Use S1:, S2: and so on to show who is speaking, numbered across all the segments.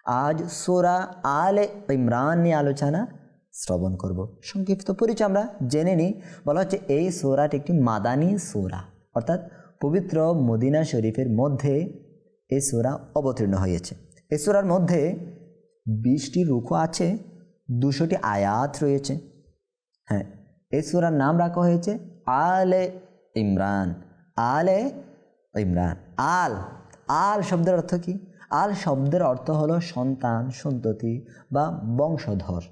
S1: আজ সূরা আলে ইমরান নিয়ে আলোচনা শ্রবণ করব। সংক্ষিপ্ত পরিচয় আমরা জেনে নিই। বলা হচ্ছে এই সূরাটি একটি মাদানী সূরা, অর্থাৎ পবিত্র মদিনা শরীফের মধ্যে এই সূরা অবতীর্ণ হয়েছে। এই সূরার মধ্যে 20টি রুকু আছে, 200টি আয়াত রয়েছে। হ্যাঁ, এই সূরার নাম রাখা হয়েছে আলে ইমরান। আলে ইমরান। আল আল শব্দের অর্থ কি? আল শব্দের অর্থ হলো সন্তান, সন্ততি বা বংশধর,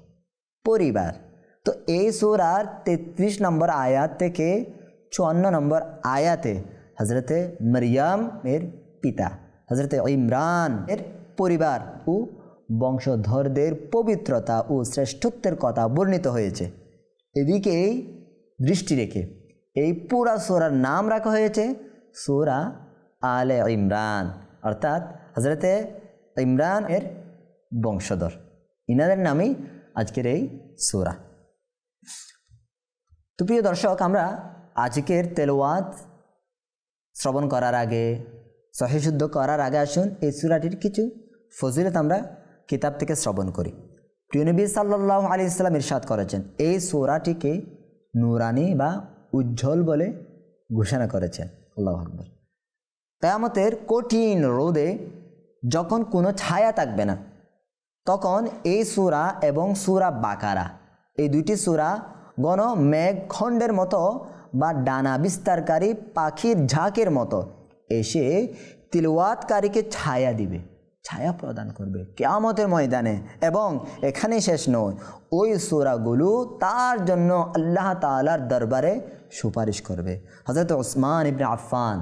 S1: পরিবার। তো এই সূরার 33 নম্বর আয়াত থেকে 54 নম্বর আয়াতে হজরতে মরিয়ম এর পিতা হজরতে ইমরান এর পরিবার ও বংশধরদের পবিত্রতা ও শ্রেষ্ঠত্বের কথা বর্ণিত হয়েছে। এদিকেই দৃষ্টি রেখে এই পুরা সূরার নাম রাখা হয়েছে সূরা আলে ইমরান, অর্থাৎ হজরতে ইমরান এর বংশধর, ইনাদের নামেই আজকের এই সূরা। তো প্রিয় দর্শক, আমরা আজকের তেলাওয়াত শ্রবণ করার আগে, সহিহ শুদ্ধ করার আগে আসুন এই সূরাটির কিছু ফজিলত আমরা কিতাব থেকে শ্রবণ করি। প্রিয় নবী সাল্লাল্লাহু আলাইহি ওয়াসাল্লাম ইরশাদ করেছেন, এই সূরাটিকে নূরানি বা উজ্জ্বল বলে ঘোষণা করেছেন। আল্লাহু আকবার। কিয়ামতের কঠিন রোদে যখন কোনো ছায়া থাকবে না, তখন এই সূরা এবং সূরা বাকারা, এই দুইটি সূরা ঘন মেঘখণ্ডের মতো বা ডানা বিস্তারকারী পাখির ঝাঁকের মতো এসে তিলাওয়াতকারীকে ছায়া দিবে, ছায়া প্রদান করবে কিয়ামতের ময়দানে। এবং এখানে শেষ নয়, ওই সূরাগুলো তার জন্য আল্লাহ তাআলার দরবারে সুপারিশ করবে। হযরত উসমান ইবনে আফফান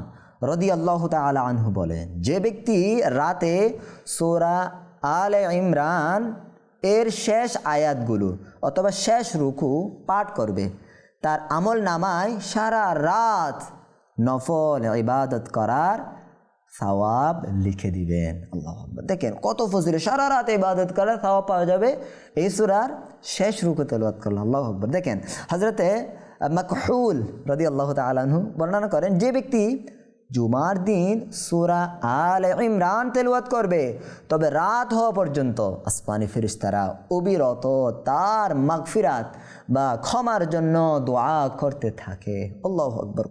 S1: রাদিয়াল্লাহু তাআলা আনহু বলেন, যে ব্যক্তি রাতে সূরা আলে ইমরান এর শেষ আয়াতগুলো অথবা শেষ রুকু পাঠ করবে, তার আমল নামায় সারা রাত নফল ইবাদত করার সওয়াব লিখে দিবেন। আল্লাহু আকবার। দেখেন কত ফজিলত, সারা রাত ইবাদত করার সওয়াব পাওয়া যাবে এই সূরার শেষ রুকু তেলাওয়াত করলে। আল্লাহু আকবার। দেখেন হযরতে মাকহুল রাদিয়াল্লাহু তাআলা আনহু বর্ণনা করেন, যে ব্যক্তি জুমার দিন সূরা আলে ইমরান তেলাওয়াত করবে, তবে রাত হওয়া পর্যন্ত আসমানি ফেরেশতারা অবিরত তার মাগফিরাত বা ক্ষমার জন্য দোয়া করতে থাকে। আল্লাহু আকবার।